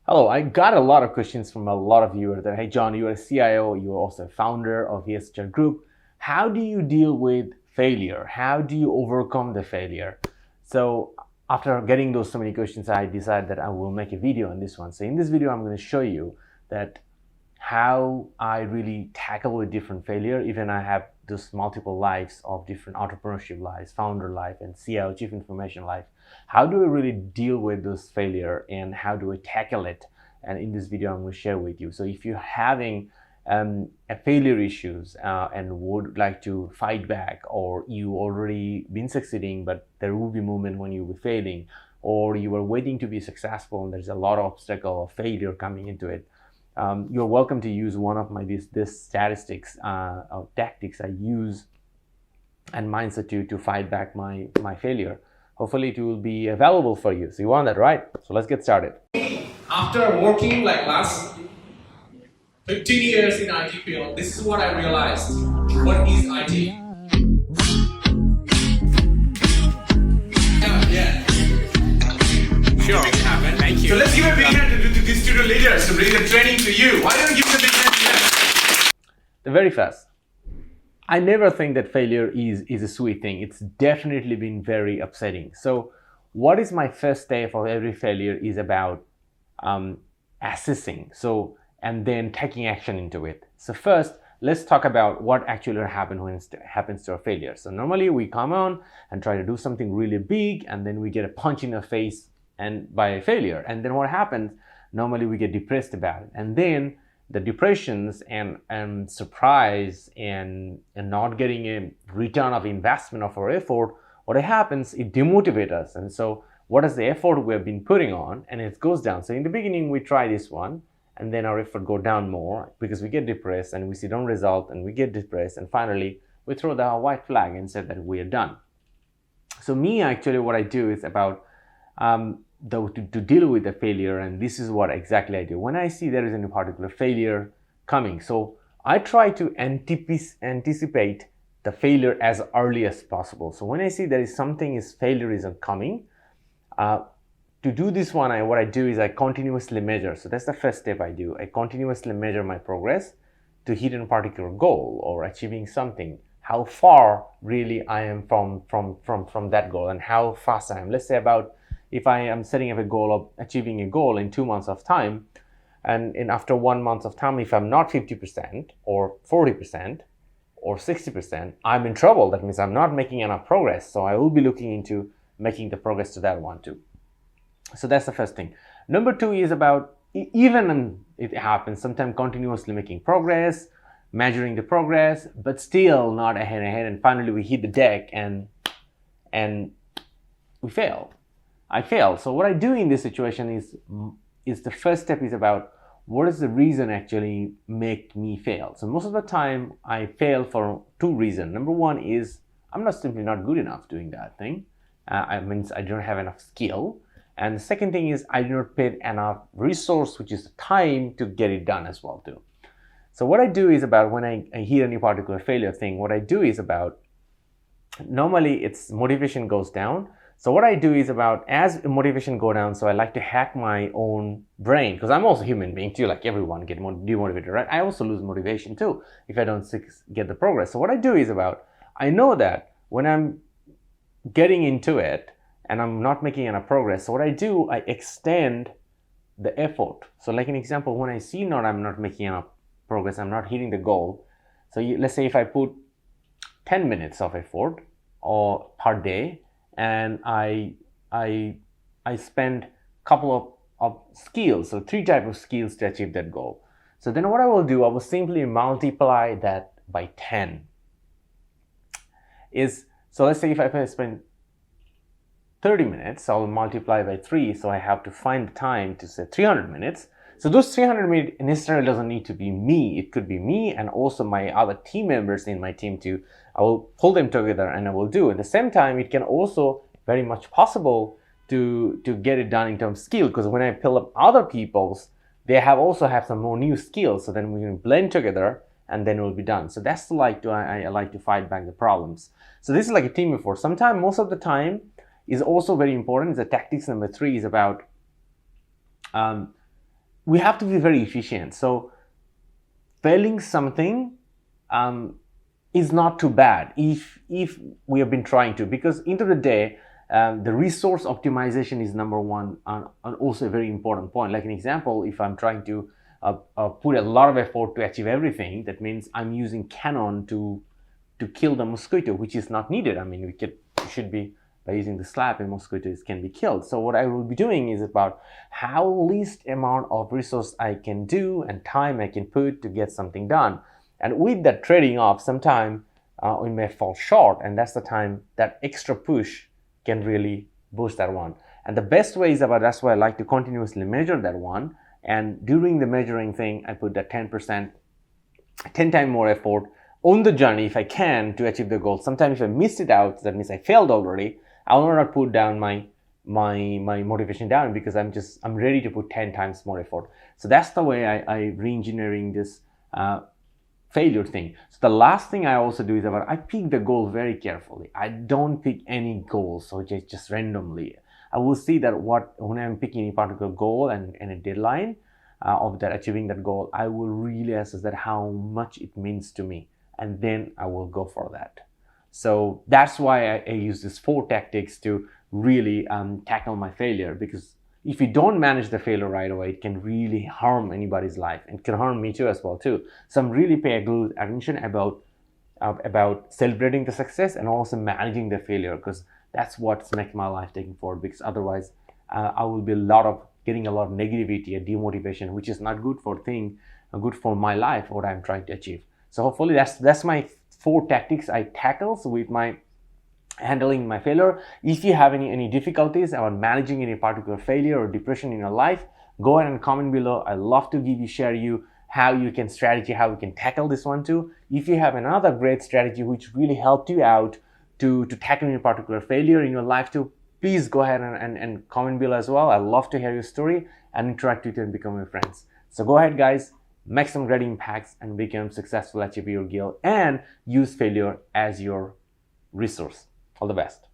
Hello, I got a lot of questions from a lot of viewers that, hey John, you're a CIO, you're also a founder of VSHR Group. How do you deal with failure? How do you overcome the failure? So after getting those so many questions, I decided that I will make a video on this one. So in this video, I'm going to show you that how I really tackle with different failure, even I have those multiple lives of different entrepreneurship lives, founder life, and CIO, chief information life. How do I really deal with those failure and how do I tackle it? And in this video, I'm going to share with you. So if you're having a failure issues and would like to fight back, or you already been succeeding, but there will be moment when you'll be failing, or you are waiting to be successful and there's a lot of obstacle or failure coming into it, you're welcome to use one of my this statistics or tactics I use and mindset to fight back my failure. Hopefully it will be available for you. So you want that, right? So let's get started. After working like last 15 years in IT field, this is what I realized. What is IT? Yeah. Sure. Thank you. So let's give a big hand to these student leaders to bring the training to you. Why don't you give a big hand to them? The very first, I never think that failure is a sweet thing. It's definitely been very upsetting. So what is my first step of every failure is about assessing. So, and then taking action into it. So first, let's talk about what actually happens when it happens to a failure. So normally we come on and try to do something really big, and then we get a punch in the face and by a failure. And then what happens? Normally we get depressed about it. And then the depressions and surprise and not getting a return of investment of our effort, what happens, it demotivates us. And so what is the effort we have been putting on, and it goes down. So in the beginning we try this one, and then our effort go down more because we get depressed and we see no result and we get depressed, and finally we throw the white flag and say that we are done. So me, actually what I do is about to deal with the failure, and this is what exactly I do when I see there is any particular failure coming. So I try to anticipate the failure as early as possible. So when I see there is failure is coming, to do this one, what I do is I continuously measure. So that's the first step I do. I continuously measure my progress to hit a particular goal or achieving something. How far really I am from that goal, and how fast I am. Let's say about, if I am setting up a goal of achieving a goal in 2 months of time, and after 1 month of time, if I'm not 50% or 40% or 60%, I'm in trouble. That means I'm not making enough progress. So I will be looking into making the progress to that one too. So that's the first thing. Number two is about, even it happens sometimes, continuously making progress, measuring the progress, but still not ahead, and finally we hit the deck and we fail. I fail. So what I do in this situation is the first step is about what is the reason actually make me fail. So most of the time I fail for two reasons. Number one is I'm simply not good enough doing that thing. I means I don't have enough skill. And the second thing is I do not pay enough resource, which is time, to get it done as well too. So what I do is about, when I hear any particular failure thing, what I do is about, normally it's motivation goes down. So what I do is about, as motivation go down, so I like to hack my own brain, because I'm also a human being too, like everyone get demotivated, right? I also lose motivation too if I don't get the progress. So what I do is about, I know that when I'm getting into it and I'm not making enough progress, so what I do, I extend the effort. So like an example, when I see I'm not making enough progress, I'm not hitting the goal. So let's say if I put 10 minutes of effort or per day, and I spend a couple of skills, so 3 types of skills to achieve that goal. So then what I will do, I will simply multiply that by 10. So let's say if I spend 30 minutes, I'll multiply by 3, so I have to find the time to say 300 minutes. So those 300 minutes necessarily doesn't need to be me. It could be me and also my other team members in my team too. I will pull them together and I will do. At the same time, it can also very much possible to get it done in terms of skill, because when I pull up other people's, they also have some more new skills. So then we can blend together and then it will be done. So that's I like to fight back the problems. So this is like a team effort. Sometimes, most of the time, is also very important. The tactics number 3 is about we have to be very efficient. So failing something is not too bad if we have been trying to, because into the day, the resource optimization is number one, and also a very important point. Like an example, if I'm trying to put a lot of effort to achieve everything, that means I'm using Canon to kill the mosquito, which is not needed. I mean, we should be, by using the slap, a mosquito can be killed. So what I will be doing is about how least amount of resource I can do and time I can put to get something done. And with that trading off, sometimes we may fall short, and that's the time that extra push can really boost that one. And the best way is that's why I like to continuously measure that one. And during the measuring thing, I put that 10%, 10 times more effort on the journey if I can to achieve the goal. Sometimes if I missed it out, that means I failed already. I will not put down my motivation down, because I'm ready to put 10 times more effort. So that's the way I re-engineering this failure thing. So the last thing I also do is I pick the goal very carefully. I don't pick any goals, so just randomly. I will see that when I'm picking any particular goal and a deadline of that achieving that goal, I will really assess that how much it means to me, and then I will go for that. So that's why I use these 4 tactics to really tackle my failure, because if you don't manage the failure right away, it can really harm anybody's life, and can harm me too as well too. So I'm really paying good attention about celebrating the success and also managing the failure, because that's what's making my life taking forward. Because otherwise, I will be getting a lot of negativity and demotivation, which is not good for my life, what I'm trying to achieve. So hopefully that's my 4 tactics I tackle with my handling my failure. If you have any difficulties about managing any particular failure or depression in your life, go ahead and comment below. I love to share you how you can tackle this one too. If you have another great strategy which really helped you out to tackle any particular failure in your life too, please go ahead and comment below as well. I love to hear your story and interact with you and become your friends. So go ahead guys, make some great impacts and become successful, achieve your goal, and use failure as your resource. All the best.